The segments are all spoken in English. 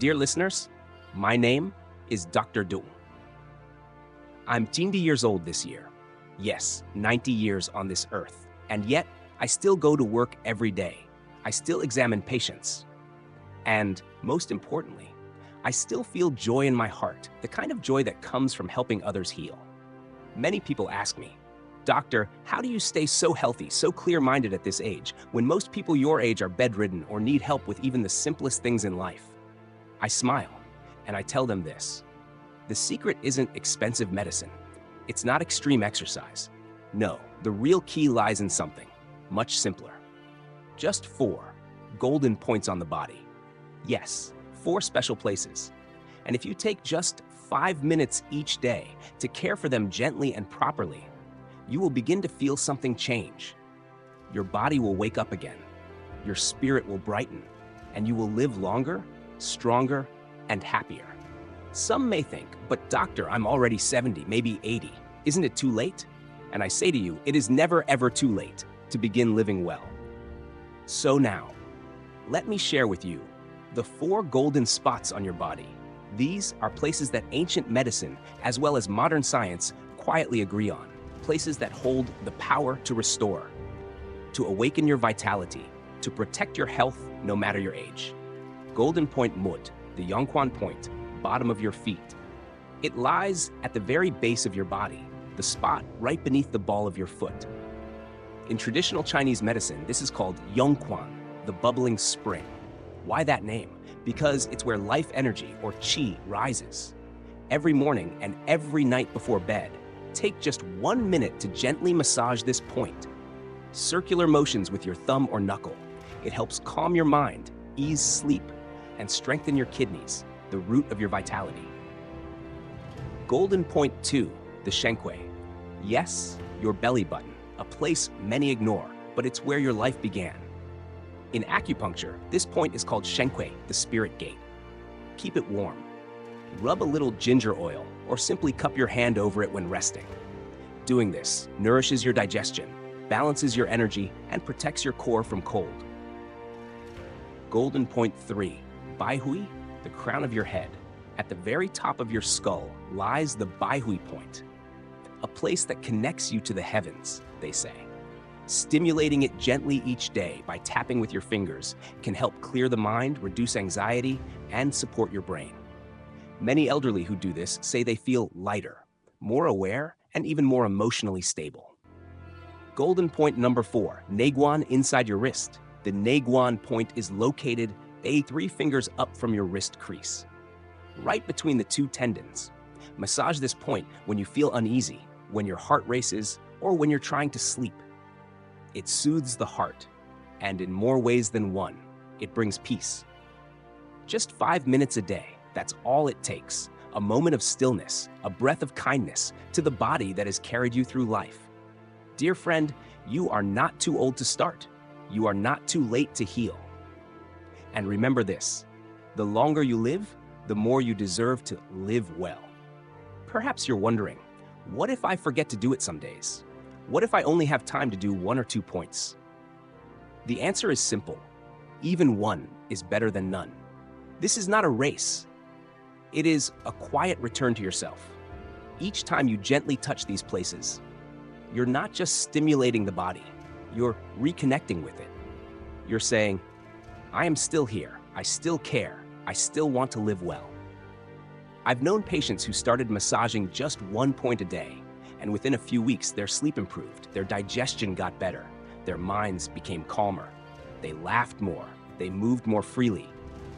Dear listeners, my name is Dr. Dung. I'm 90 years old this year. Yes, 90 years on this earth. And yet, I still go to work every day. I still examine patients. And most importantly, I still feel joy in my heart, the kind of joy that comes from helping others heal. Many people ask me, Doctor, how do you stay so healthy, so clear-minded at this age, when most people your age are bedridden or need help with even the simplest things in life? I smile, and I tell them this. The secret isn't expensive medicine. It's not extreme exercise. No, the real key lies in something much simpler. Just 4 golden points on the body. Yes, 4 special places. And if you take just 5 minutes each day to care for them gently and properly, you will begin to feel something change. Your body will wake up again, your spirit will brighten, and you will live longer, stronger, and happier. Some may think, but doctor, I'm already 70, maybe 80. Isn't it too late? And I say to you, it is never ever too late to begin living well. So now, let me share with you the 4 golden spots on your body. These are places that ancient medicine, as well as modern science, quietly agree on. Places that hold the power to restore, to awaken your vitality, to protect your health no matter your age. Golden Point Mud, the Yongquan Point, bottom of your feet. It lies at the very base of your body, the spot right beneath the ball of your foot. In traditional Chinese medicine, this is called Yongquan, the bubbling spring. Why that name? Because it's where life energy, or qi, rises. Every morning and every night before bed, take just 1 minute to gently massage this point. Circular motions with your thumb or knuckle. It helps calm your mind, ease sleep, and strengthen your kidneys, the root of your vitality. Golden Point 2, the Shenkui. Yes, your belly button, a place many ignore, but it's where your life began. In acupuncture, this point is called Shenkui, the spirit gate. Keep it warm. Rub a little ginger oil, or simply cup your hand over it when resting. Doing this nourishes your digestion, balances your energy, and protects your core from cold. Golden Point 3, Baihui, the crown of your head. At the very top of your skull lies the Baihui Point, a place that connects you to the heavens, they say. Stimulating it gently each day by tapping with your fingers can help clear the mind, reduce anxiety, and support your brain. Many elderly who do this say they feel lighter, more aware, and even more emotionally stable. Golden Point number 4, Neiguan inside your wrist. The Neiguan Point is located 3 fingers up from your wrist crease, right between the 2 tendons. Massage this point when you feel uneasy, when your heart races, or when you're trying to sleep. It soothes the heart, and in more ways than one, it brings peace. Just 5 minutes a day, that's all it takes. A moment of stillness, a breath of kindness to the body that has carried you through life. Dear friend, you are not too old to start. You are not too late to heal. And remember this, the longer you live, the more you deserve to live well. Perhaps you're wondering, what if I forget to do it some days? What if I only have time to do 1 or 2 points? The answer is simple. Even 1 is better than none. This is not a race. It is a quiet return to yourself. Each time you gently touch these places, you're not just stimulating the body, you're reconnecting with it. You're saying, I am still here, I still care, I still want to live well. I've known patients who started massaging just 1 point a day, and within a few weeks their sleep improved, their digestion got better, their minds became calmer, they laughed more, they moved more freely,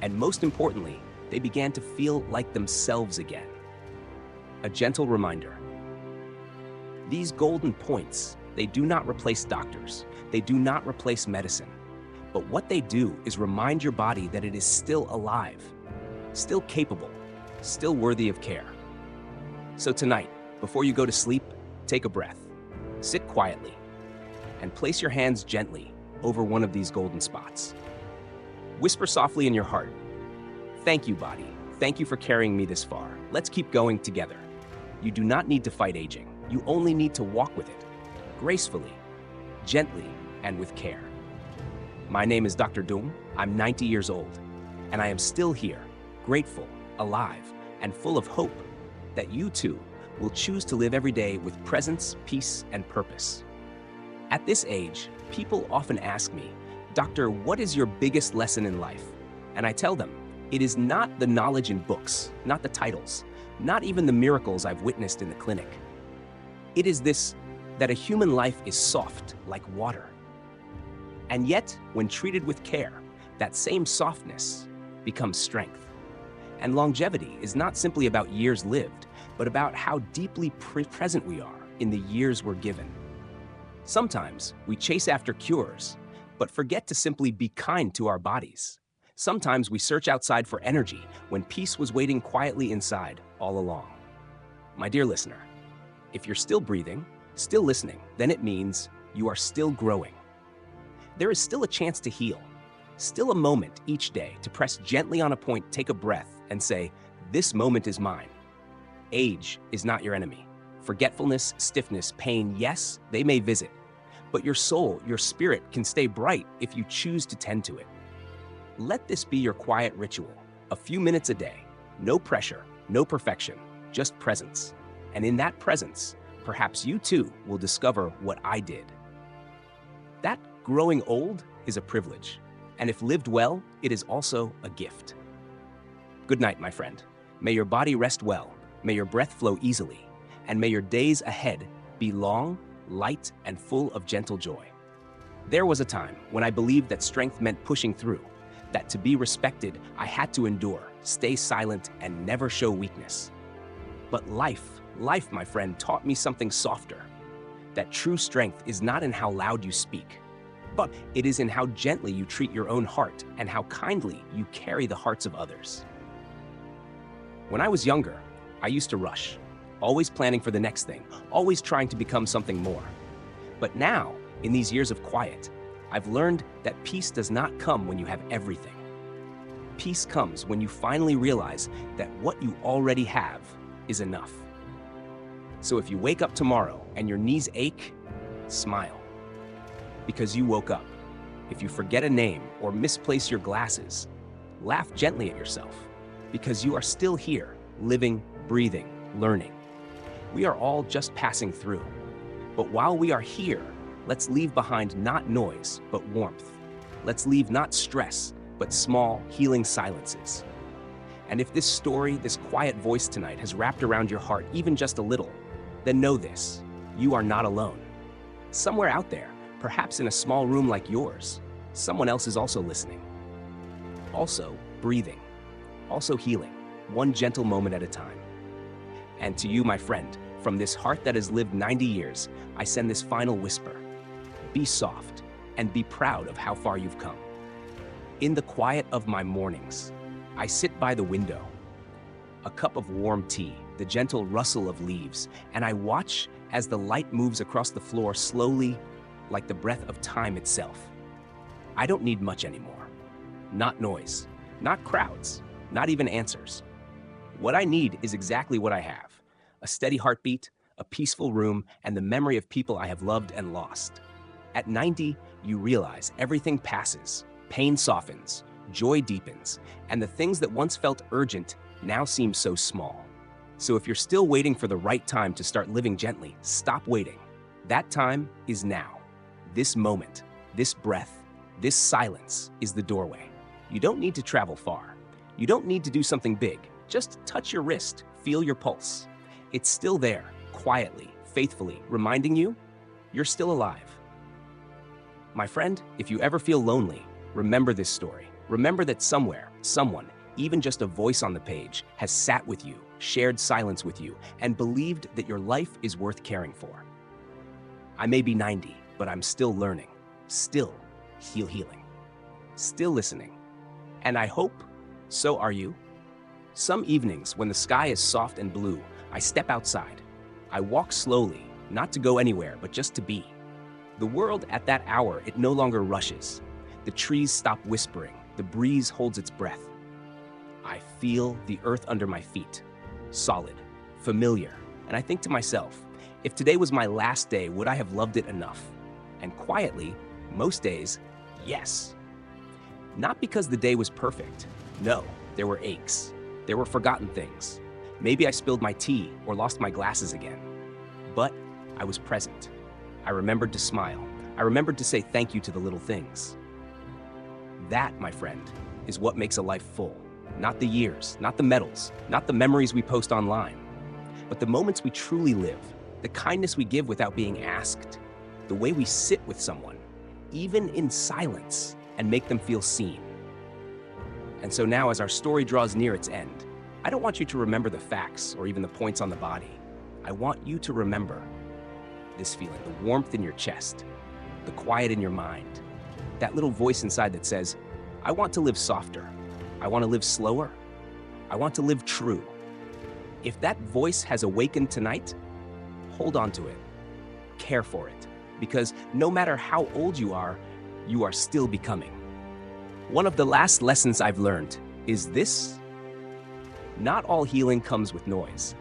and most importantly, they began to feel like themselves again. A gentle reminder. These golden points, they do not replace doctors. They do not replace medicine. But what they do is remind your body that it is still alive, still capable, still worthy of care. So tonight, before you go to sleep, take a breath, sit quietly, and place your hands gently over one of these golden spots. Whisper softly in your heart, thank you, body. Thank you for carrying me this far. Let's keep going together. You do not need to fight aging. You only need to walk with it, gracefully, gently, and with care. My name is Dr. Dung. I'm 90 years old, and I am still here, grateful, alive, and full of hope that you too will choose to live every day with presence, peace, and purpose. At this age, people often ask me, "Doctor, what is your biggest lesson in life?" And I tell them, it is not the knowledge in books, not the titles, not even the miracles I've witnessed in the clinic. It is this, that a human life is soft like water. And yet, when treated with care, that same softness becomes strength. And longevity is not simply about years lived, but about how deeply present we are in the years we're given. Sometimes we chase after cures, but forget to simply be kind to our bodies. Sometimes we search outside for energy when peace was waiting quietly inside all along. My dear listener, if you're still breathing, still listening, then it means you are still growing. There is still a chance to heal, still a moment each day to press gently on a point, take a breath, and say, "This moment is mine." Age is not your enemy. Forgetfulness, stiffness, pain, yes, they may visit, but your soul, your spirit can stay bright if you choose to tend to it. Let this be your quiet ritual, a few minutes a day, no pressure, no perfection, just presence. And in that presence, perhaps you too will discover what I did. That growing old is a privilege, and if lived well, it is also a gift. Good night, my friend. May your body rest well, may your breath flow easily, and may your days ahead be long, light, and full of gentle joy. There was a time when I believed that strength meant pushing through, that to be respected, I had to endure, stay silent, and never show weakness. But life, my friend, taught me something softer. That true strength is not in how loud you speak, but it is in how gently you treat your own heart and how kindly you carry the hearts of others. When I was younger, I used to rush, always planning for the next thing, always trying to become something more. But now, in these years of quiet, I've learned that peace does not come when you have everything. Peace comes when you finally realize that what you already have is enough. So if you wake up tomorrow and your knees ache, smile, because you woke up. If you forget a name or misplace your glasses, laugh gently at yourself, because you are still here, living, breathing, learning. We are all just passing through. But while we are here, let's leave behind not noise, but warmth. Let's leave not stress, but small, healing silences. And if this story, this quiet voice tonight has wrapped around your heart even just a little, then know this, you are not alone. Somewhere out there, perhaps in a small room like yours, someone else is also listening. Also breathing, also healing, one gentle moment at a time. And to you, my friend, from this heart that has lived 90 years, I send this final whisper. Be soft and be proud of how far you've come. In the quiet of my mornings, I sit by the window, a cup of warm tea, the gentle rustle of leaves, and I watch as the light moves across the floor slowly, like the breath of time itself. I don't need much anymore. Not noise, not crowds, not even answers. What I need is exactly what I have: a steady heartbeat, a peaceful room, and the memory of people I have loved and lost. At 90, you realize everything passes, pain softens, joy deepens, and the things that once felt urgent now seem so small. So if you're still waiting for the right time to start living gently, stop waiting. That time is now. This moment, this breath, this silence is the doorway. You don't need to travel far. You don't need to do something big. Just touch your wrist, feel your pulse. It's still there, quietly, faithfully, reminding you you're still alive. My friend, if you ever feel lonely, remember this story. Remember that somewhere, someone, even just a voice on the page, has sat with you, shared silence with you, and believed that your life is worth caring for. I may be 90, but I'm still learning, still healing, still listening. And I hope so are you. Some evenings when the sky is soft and blue, I step outside. I walk slowly, not to go anywhere, but just to be. The world at that hour, it no longer rushes. The trees stop whispering. The breeze holds its breath. I feel the earth under my feet, solid, familiar, and I think to myself, if today was my last day, would I have loved it enough? And quietly, most days, yes. Not because the day was perfect, no, There were aches. There were forgotten things. Maybe I spilled my tea or lost my glasses again. But I was present. I remembered to smile. I remembered to say thank you to the little things. That, my friend, is what makes a life full. Not the years, not the medals, not the memories we post online, but the moments we truly live, the kindness we give without being asked, the way we sit with someone, even in silence, and make them feel seen. And so now, as our story draws near its end, I don't want you to remember the facts or even the points on the body. I want you to remember this feeling, the warmth in your chest, the quiet in your mind, that little voice inside that says, I want to live softer. I want to live slower. I want to live true. If that voice has awakened tonight, hold on to it. Care for it. Because no matter how old you are still becoming. One of the last lessons I've learned is this: not all healing comes with noise.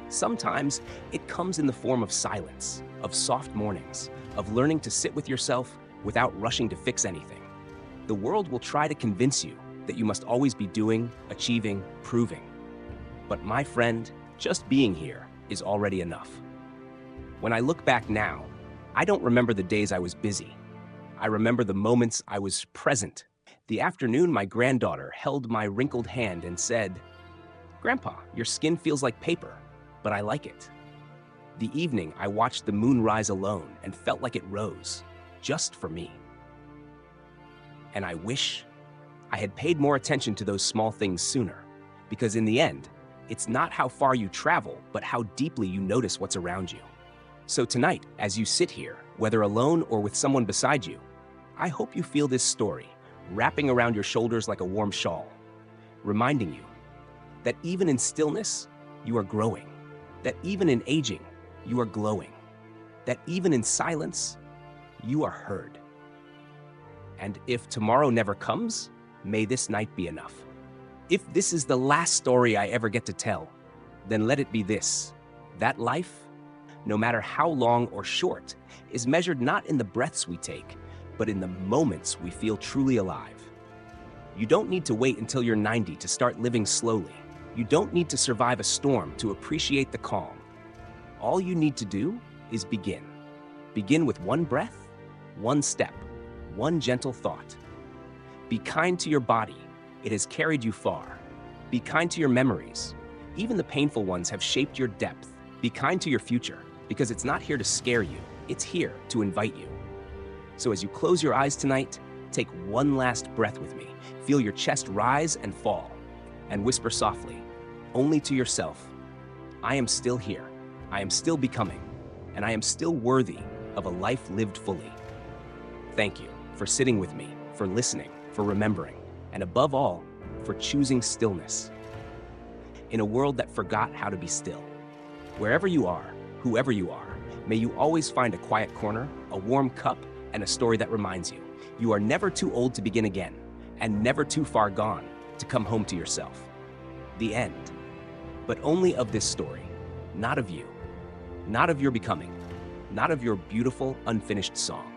Sometimes it comes in the form of silence, of soft mornings, of learning to sit with yourself without rushing to fix anything. The world will try to convince you that you must always be doing, achieving, proving. But my friend, just being here is already enough. When I look back now, I don't remember the days I was busy. I remember the moments I was present. The afternoon my granddaughter held my wrinkled hand and said, "Grandpa, your skin feels like paper, but I like it." The evening I watched the moon rise alone and felt like it rose, just for me. And I wish I had paid more attention to those small things sooner, because in the end, it's not how far you travel, but how deeply you notice what's around you. So tonight, as you sit here, whether alone or with someone beside you, I hope you feel this story wrapping around your shoulders like a warm shawl, reminding you that even in stillness, you are growing, that even in aging, you are glowing, that even in silence, you are heard. And if tomorrow never comes, may this night be enough. If this is the last story I ever get to tell, then let it be this: that life, no matter how long or short, is measured not in the breaths we take, but in the moments we feel truly alive. You don't need to wait until you're 90 to start living slowly. You don't need to survive a storm to appreciate the calm. All you need to do is begin. Begin with one breath, one step, one gentle thought. Be kind to your body. It has carried you far. Be kind to your memories. Even the painful ones have shaped your depth. Be kind to your future, because it's not here to scare you. It's here to invite you. So as you close your eyes tonight, take one last breath with me. Feel your chest rise and fall, and whisper softly, only to yourself, I am still here. I am still becoming, and I am still worthy of a life lived fully. Thank you for sitting with me, for listening, for remembering, and above all, for choosing stillness. In a world that forgot how to be still. Wherever you are, whoever you are, may you always find a quiet corner, a warm cup, and a story that reminds you, you are never too old to begin again, and never too far gone to come home to yourself. The end. But only of this story, not of you, not of your becoming, not of your beautiful, unfinished song.